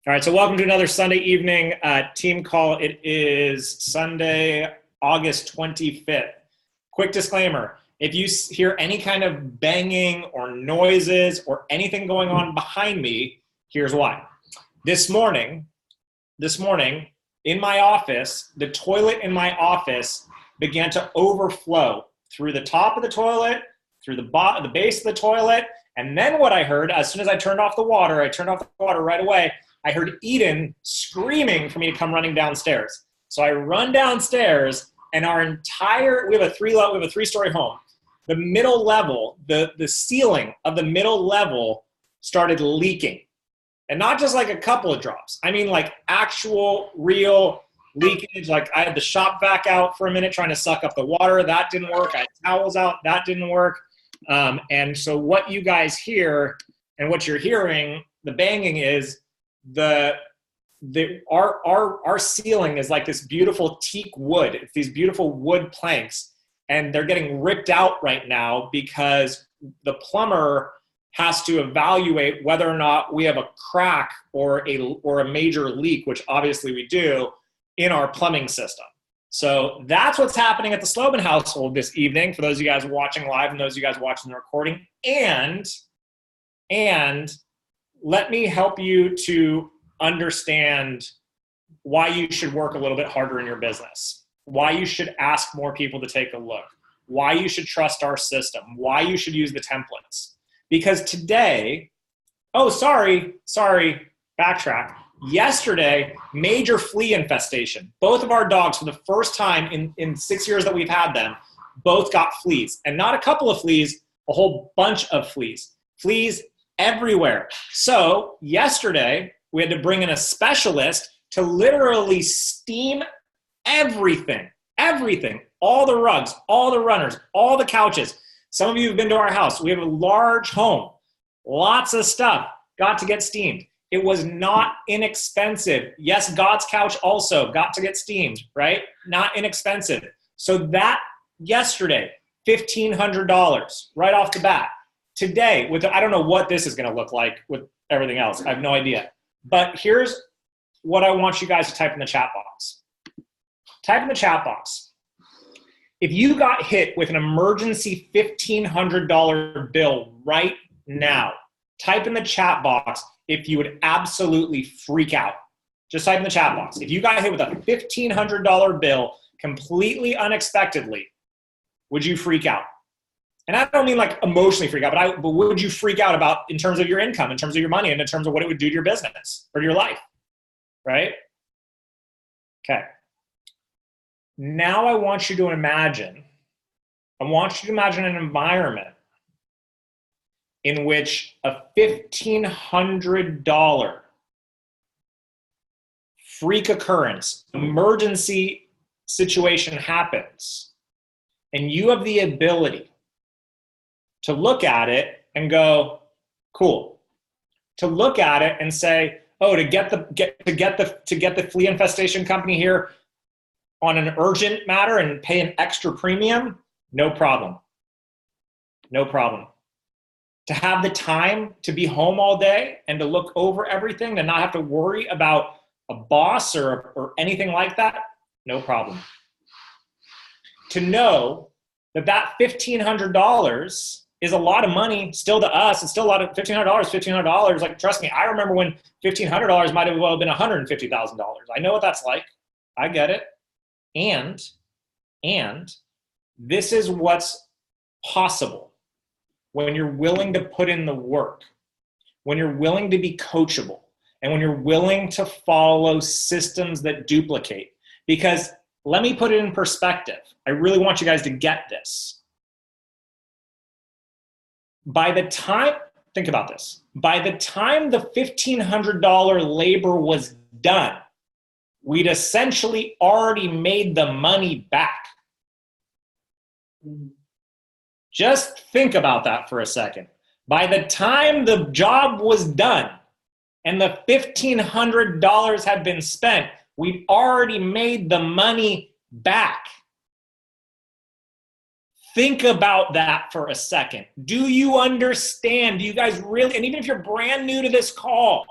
All right, so welcome to another Sunday evening team call. It is Sunday, August 25th. Quick disclaimer, if you hear any kind of banging or noises or anything going on behind me, here's why. This morning, in my office, the toilet in my office began to overflow through the top of the toilet, through the base of the toilet, and then what I heard, as soon as I turned off the water right away, I heard Eden screaming for me to come running downstairs. So I run downstairs, and we have a three-story home. The middle level, the ceiling of the middle level started leaking. And not just like a couple of drops. I mean like actual, real leakage. Like I had the shop vac out for a minute trying to suck up the water. That didn't work. I had towels out. That didn't work. And so what you guys hear and what you're hearing, the banging is, our ceiling is like this beautiful teak wood. It's these beautiful wood planks, and they're getting ripped out right now because the plumber has to evaluate whether or not we have a crack or a major leak, which obviously we do, in our plumbing system. So that's what's happening at the Slobin household this evening, for those of you guys watching live and those of you guys watching the recording. And let me help you to understand why you should work a little bit harder in your business, why you should ask more people to take a look, why you should trust our system, why you should use the templates. Because today, backtrack. Yesterday, major flea infestation. Both of our dogs, for the first time in 6 years that we've had them, both got fleas. And not a couple of fleas, a whole bunch of fleas. Fleas everywhere. So yesterday, we had to bring in a specialist to literally steam everything, all the rugs, all the runners, all the couches. Some of you have been to our house. We have a large home, lots of stuff got to get steamed. It was not inexpensive. Yes, God's couch also got to get steamed, right? Not inexpensive. So that yesterday, $1,500 right off the bat. Today, I don't know what this is going to look like with everything else. I have no idea. But here's what I want you guys to type in the chat box. Type in the chat box. If you got hit with an emergency $1,500 bill right now, type in the chat box if you would absolutely freak out. Just type in the chat box. If you got hit with a $1,500 bill completely unexpectedly, would you freak out? And I don't mean like emotionally freak out, but would you freak out about in terms of your income, in terms of your money, and in terms of what it would do to your business or to your life, right? Okay. Now I want you to imagine an environment in which a $1,500 freak occurrence, emergency situation happens, and you have the ability to look at it and go, cool. To look at it and say, oh, to get the flea infestation company here on an urgent matter and pay an extra premium, no problem. No problem. To have the time to be home all day and to look over everything and not have to worry about a boss or anything like that, no problem. To know that $1,500 is a lot of money still to us. It's still a lot of $1,500. Like, trust me, I remember when $1,500 might have well been $150,000. I know what that's like. I get it. And this is what's possible when you're willing to put in the work, when you're willing to be coachable, and when you're willing to follow systems that duplicate. Because let me put it in perspective. I really want you guys to get this. Think about this. By the time the $1,500 labor was done, we'd essentially already made the money back. Just think about that for a second. By the time the job was done and the $1,500 had been spent, we'd already made the money back. Think about that for a second. Do you understand? Do you guys really, and even if you're brand new to this call,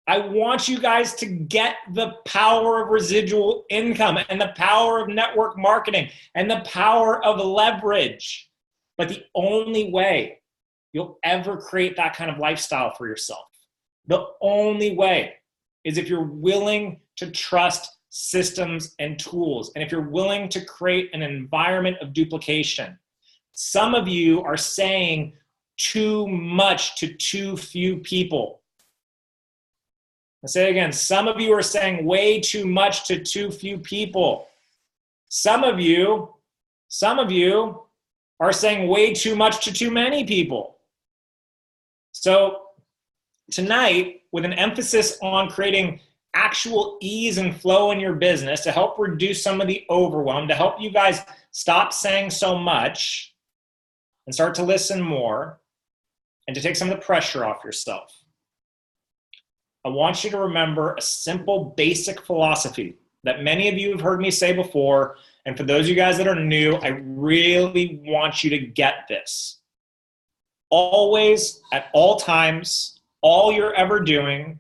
I want you guys to get the power of residual income and the power of network marketing and the power of leverage. But the only way you'll ever create that kind of lifestyle for yourself, the only way, is if you're willing to trust systems and tools, and if you're willing to create an environment of duplication. Some of you are saying too much to too few people. I'll say it again. Some of you are saying way too much to too few people. Some of you are saying way too much to too many people. So tonight, with an emphasis on creating actual ease and flow in your business to help reduce some of the overwhelm, to help you guys stop saying so much and start to listen more, and to take some of the pressure off yourself, I want you to remember a simple, basic philosophy that many of you have heard me say before. And for those of you guys that are new, I really want you to get this. Always, at all times, all you're ever doing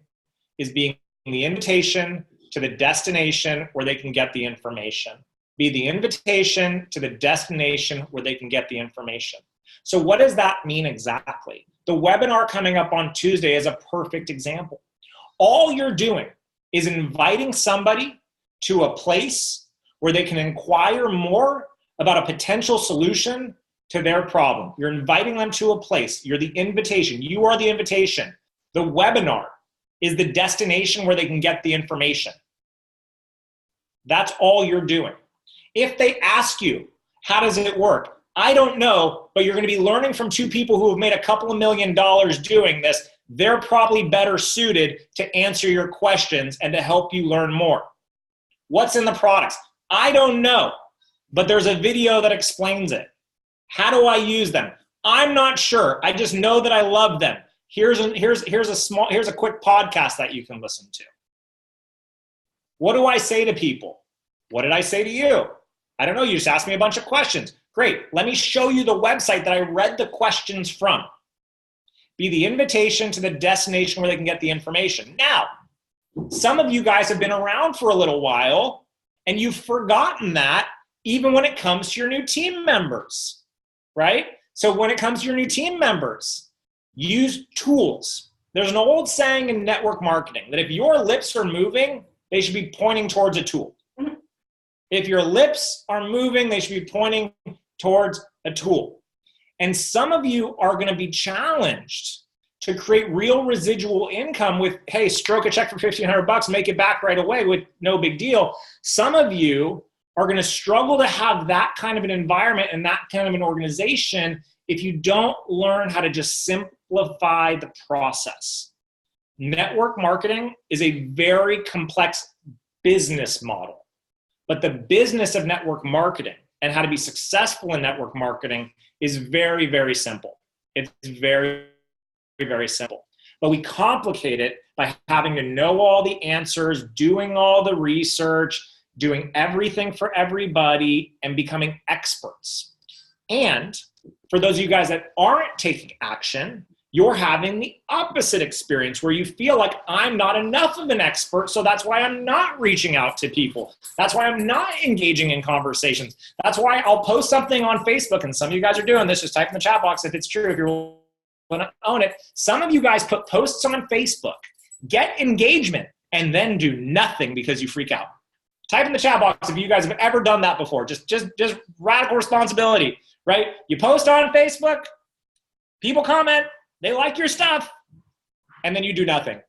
is being the invitation to the destination where they can get the information. Be the invitation to the destination where they can get the information. So what does that mean exactly? The webinar coming up on Tuesday is a perfect example. All you're doing is inviting somebody to a place where they can inquire more about a potential solution to their problem. You're inviting them to a place. You're the invitation. You are the invitation. The webinar is the destination where they can get the information. That's all you're doing. If they ask you, how does it work? I don't know, but you're going to be learning from two people who have made a couple of $1 million doing this. They're probably better suited to answer your questions and to help you learn more. What's in the products? I don't know, but there's a video that explains it. How do I use them? I'm not sure. I just know that I love them. Here's a quick podcast that you can listen to. What do I say to people? What did I say to you? I don't know. You just asked me a bunch of questions. Great. Let me show you the website that I read the questions from. Be the invitation to the destination where they can get the information. Now, some of you guys have been around for a little while and you've forgotten that even when it comes to your new team members, right? So when it comes to your new team members, use tools. There's an old saying in network marketing that if your lips are moving, they should be pointing towards a tool. If your lips are moving, they should be pointing towards a tool. And some of you are going to be challenged to create real residual income with, hey, stroke a check for $1,500, make it back right away with no big deal. Some of you are going to struggle to have that kind of an environment and that kind of an organization if you don't learn how to just simplify the process. Network marketing is a very complex business model, but the business of network marketing and how to be successful in network marketing is very, very simple. It's very, very simple. But we complicate it by having to know all the answers, doing all the research, doing everything for everybody, and becoming experts. And for those of you guys that aren't taking action, you're having the opposite experience where you feel like I'm not enough of an expert, so that's why I'm not reaching out to people. That's why I'm not engaging in conversations. That's why I'll post something on Facebook, and some of you guys are doing this. Just type in the chat box if it's true, if you're going to own it. Some of you guys put posts on Facebook, get engagement, and then do nothing because you freak out. Type in the chat box if you guys have ever done that before. Just radical responsibility, right? You post on Facebook, people comment, they like your stuff, and then you do nothing.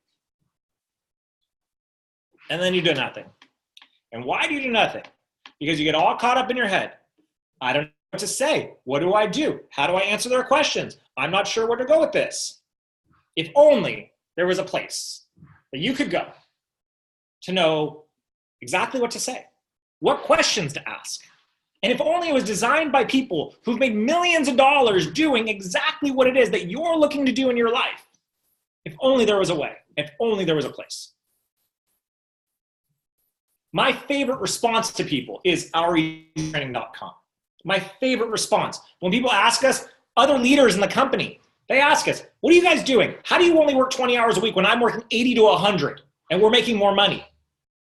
And then you do nothing. And why do you do nothing? Because you get all caught up in your head. I don't know what to say. What do I do? How do I answer their questions? I'm not sure where to go with this. If only there was a place that you could go to know exactly what to say, what questions to ask. And if only it was designed by people who've made millions of dollars doing exactly what it is that you're looking to do in your life. If only there was a way. If only there was a place. My favorite response to people is oureasytraining.com. My favorite response. When people ask us, other leaders in the company, They ask us, what are you guys doing? How do you only work 20 hours a week when I'm working 80 to 100 and we're making more money?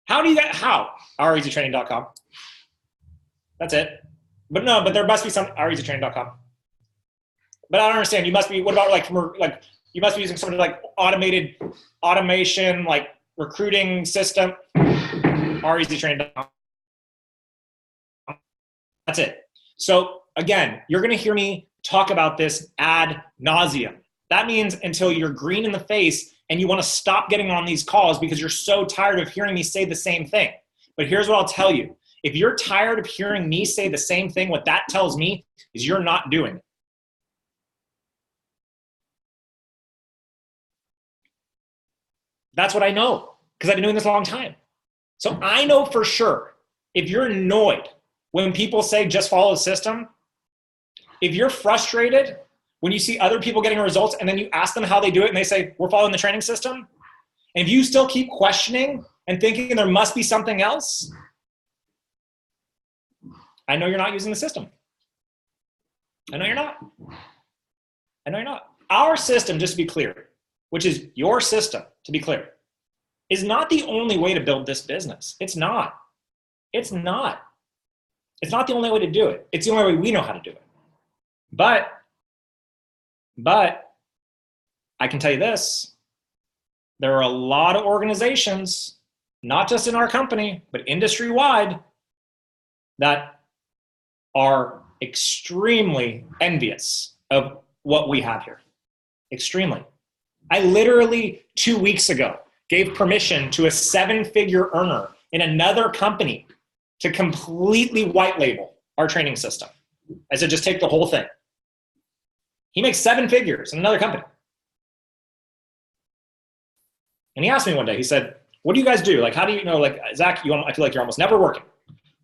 How do you get, how? oureasytraining.com. That's it. But no, but there must be some, oureasytraining.com. But I don't understand. You must be, what about like you must be using some like automation, like recruiting system, oureasytraining.com. That's it. So again, you're going to hear me talk about this ad nauseum. That means until you're green in the face and you want to stop getting on these calls because you're so tired of hearing me say the same thing. But here's what I'll tell you. If you're tired of hearing me say the same thing, what that tells me is you're not doing it. That's what I know because I've been doing this a long time. So I know for sure if you're annoyed when people say just follow the system, if you're frustrated when you see other people getting results and then you ask them how they do it and they say, we're following the training system, and if you still keep questioning and thinking there must be something else, I know you're not using the system. I know you're not. I know you're not. Our system, just to be clear, which is your system, to be clear, is not the only way to build this business. It's not. It's not. It's not the only way to do it. It's the only way we know how to do it. But I can tell you this, there are a lot of organizations, not just in our company, but industry-wide, that are extremely envious of what we have here. Extremely. I literally 2 weeks ago gave permission to a 7-figure earner in another company to completely white label our training system. I said, just take the whole thing. He makes 7 figures in another company. And he asked me one day, he said, what do you guys do? Like, how do you know, like, Zach, I feel like you're almost never working.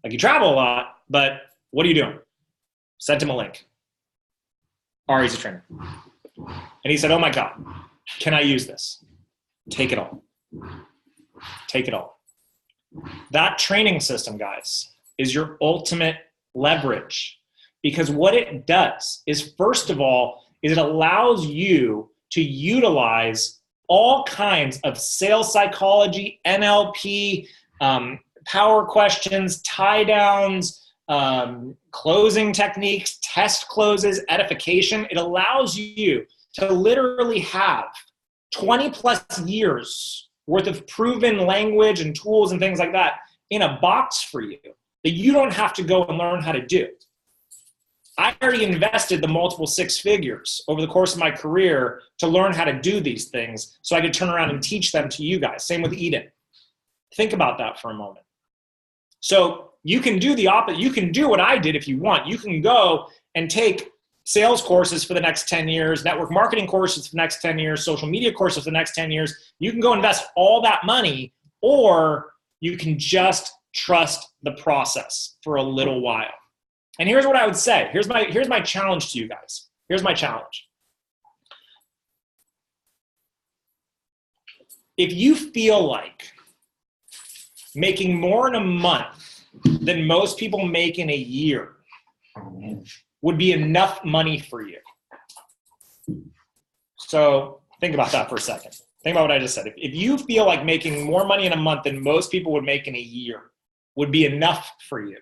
Like, you travel a lot, but what are you doing? Sent him a link. Ari's a trainer. And he said, oh my God, can I use this? Take it all. Take it all. That training system, guys, is your ultimate leverage. Because what it does is, first of all, is it allows you to utilize all kinds of sales psychology, NLP, power questions, tie downs, closing techniques, test closes, edification. It allows you to literally have 20 plus years worth of proven language and tools and things like that in a box for you that you don't have to go and learn how to do. I already invested the multiple 6 figures over the course of my career to learn how to do these things so I could turn around and teach them to you guys. Same with Eden. Think about that for a moment. So you can do the opposite. You can do what I did if you want. You can go and take sales courses for the next 10 years, network marketing courses for the next 10 years, social media courses for the next 10 years. You can go invest all that money, or you can just trust the process for a little while. And here's what I would say. Here's my challenge to you guys. Here's my challenge. If you feel like making more in a month than most people make in a year would be enough money for you. So think about that for a second. Think about what I just said. If you feel like making more money in a month than most people would make in a year would be enough for you,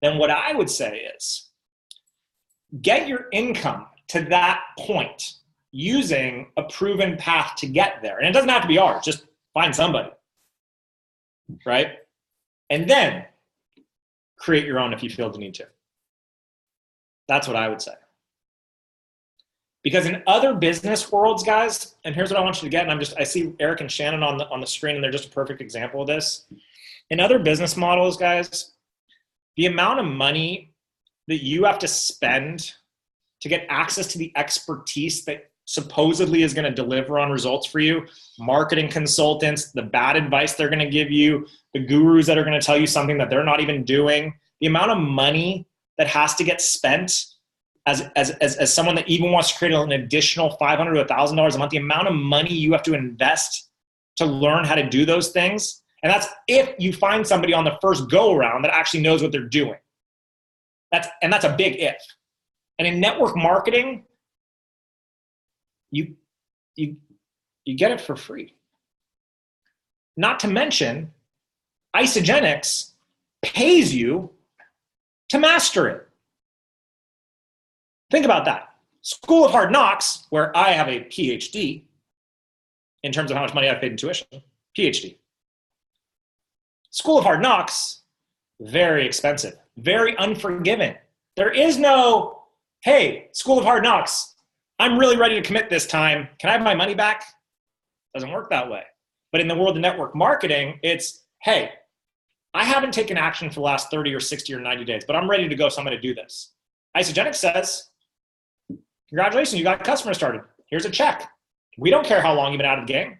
then what I would say is get your income to that point using a proven path to get there. And it doesn't have to be ours. Just find somebody, right? And then create your own if you feel the need to. That's what I would say. Because in other business worlds, guys, and here's what I want you to get, and I see Eric and Shannon on the screen, and they're just a perfect example of this. In other business models, guys, the amount of money that you have to spend to get access to the expertise that supposedly is going to deliver on results for you, marketing consultants, the bad advice they're going to give you, the gurus that are going to tell you something that they're not even doing, the amount of money that has to get spent as someone that even wants to create an additional $500 to $1,000 a month, the amount of money you have to invest to learn how to do those things. And that's if you find somebody on the first go around that actually knows what they're doing. That's a big if. And in network marketing, you, you, you get it for free. Not to mention, Isagenix pays you to master it. Think about that. School of Hard Knocks, where I have a PhD in terms of how much money I've paid in tuition, PhD. School of Hard Knocks, very expensive, very unforgiving. There is no, hey, School of Hard Knocks, I'm really ready to commit this time. Can I have my money back? Doesn't work that way. But in the world of network marketing, it's, hey, I haven't taken action for the last 30 or 60 or 90 days, but I'm ready to go, so I'm going to do this. Isagenix says, congratulations, you got customers started. Here's a check. We don't care how long you've been out of the game.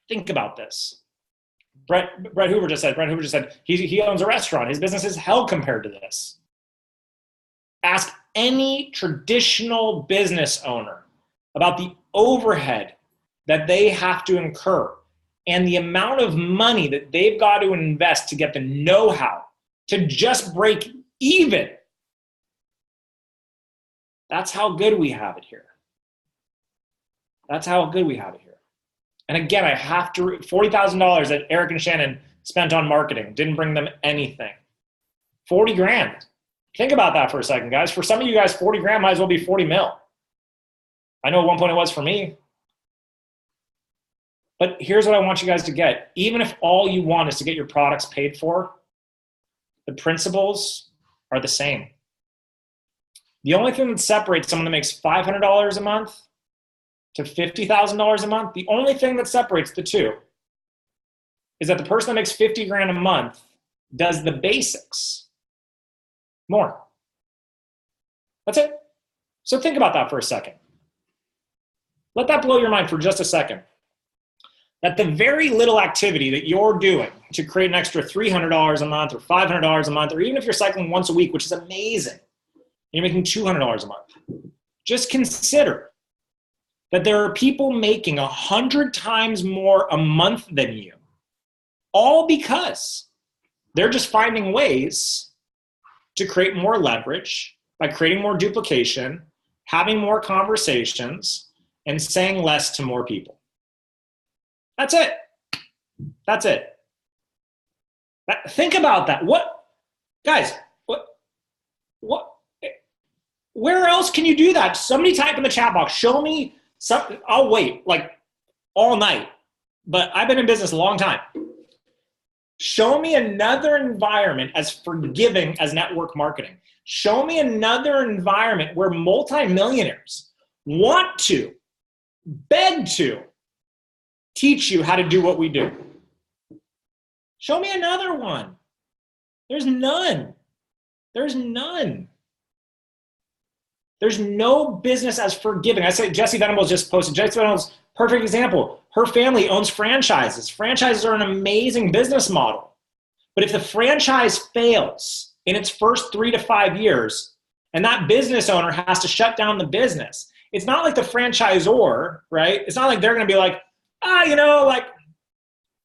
Think about this. Brett Hoover just said he owns a restaurant. His business is hell compared to this. Ask any traditional business owner about the overhead that they have to incur and the amount of money that they've got to invest to get the know-how to just break even. That's how good we have it here. That's how good we have it here. And again, I have to, $40,000 that Eric and Shannon spent on marketing didn't bring them anything. 40 grand. Think about that for a second, guys. For some of you guys, 40 grand might as well be 40 mil. I know at one point it was for me. But here's what I want you guys to get. Even if all you want is to get your products paid for, the principles are the same. The only thing that separates someone that makes $500 a month to $50,000 a month, the only thing that separates the two is that the person that makes 50 grand a month does the basics more. That's it. So think about that for a second. Let that blow your mind for just a second. That the very little activity that you're doing to create an extra $300 a month or $500 a month, or even if you're cycling once a week, which is amazing, you're making $200 a month. Just consider that there are people making 100 times more a month than you, all because they're just finding ways to create more leverage by creating more duplication, having more conversations, and saying less to more people. That's it. That's it. Think about that. What, guys, where else can you do that? Somebody type in the chat box, show me something. I'll wait like all night, but I've been in business a long time. Show me another environment as forgiving as network marketing. Show me another environment where multimillionaires want to, beg to, teach you how to do what we do. Show me another one. There's none. There's none. There's no business as forgiving. I say Jessie Venables just posted. Jessie Venables, perfect example. Her family owns franchises. Franchises are an amazing business model. But if the franchise fails in its first 3 to 5 years, and that business owner has to shut down the business, it's not like the franchisor, right? It's not like they're going to be like,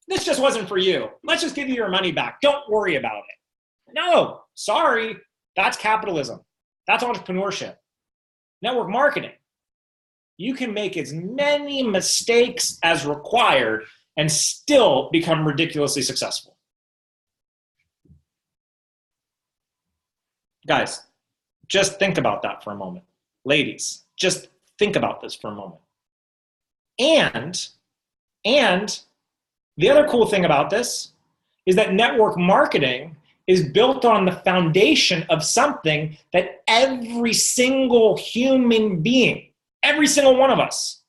this just wasn't for you. Let's just give you your money back. Don't worry about it. No, sorry. That's capitalism. That's entrepreneurship. Network marketing. You can make as many mistakes as required and still become ridiculously successful. Guys, just think about that for a moment. Ladies, just think about this for a moment. And the other cool thing about this is that network marketing is built on the foundation of something that every single human being, every single one of us,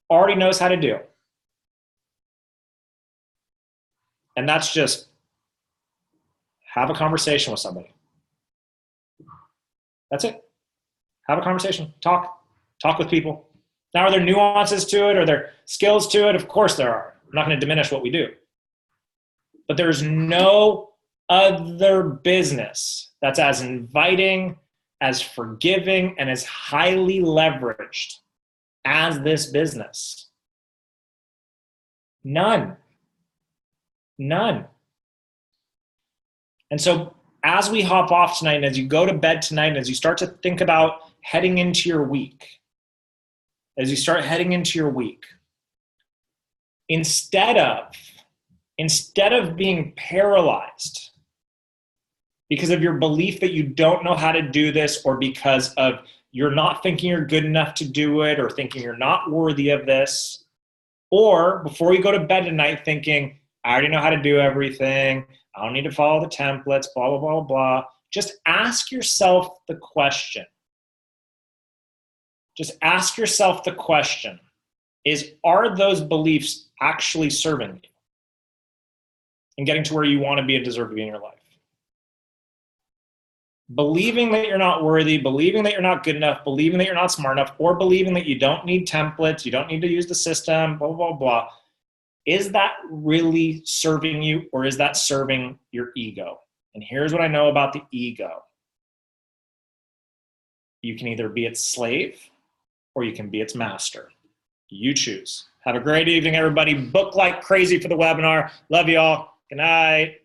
already knows how to do. And that's just have a conversation with somebody. That's it. Have a conversation. Talk with people. Now, are there nuances to it? Are there skills to it? Of course there are. I'm not going to diminish what we do. But there's no other business that's as inviting, as forgiving, and as highly leveraged as this business. None. And so as we hop off tonight, and as you go to bed tonight, and as you start to think about heading into your week, as you start heading into your week, instead of being paralyzed because of your belief that you don't know how to do this, or because of you're not thinking you're good enough to do it, or thinking you're not worthy of this, or before you go to bed tonight thinking, I already know how to do everything, I don't need to follow the templates, blah, blah, blah, blah. Just ask yourself the question. Just ask yourself the question, are those beliefs actually serving you and getting to where you want to be and deserve to be in your life? Believing that you're not worthy, believing that you're not good enough, believing that you're not smart enough, or believing that you don't need templates, you don't need to use the system, blah, blah, blah. Is that really serving you, or is that serving your ego? And here's what I know about the ego. You can either be its slave or you can be its master. You choose. Have a great evening, everybody. Book like crazy for the webinar. Love you all. Good night.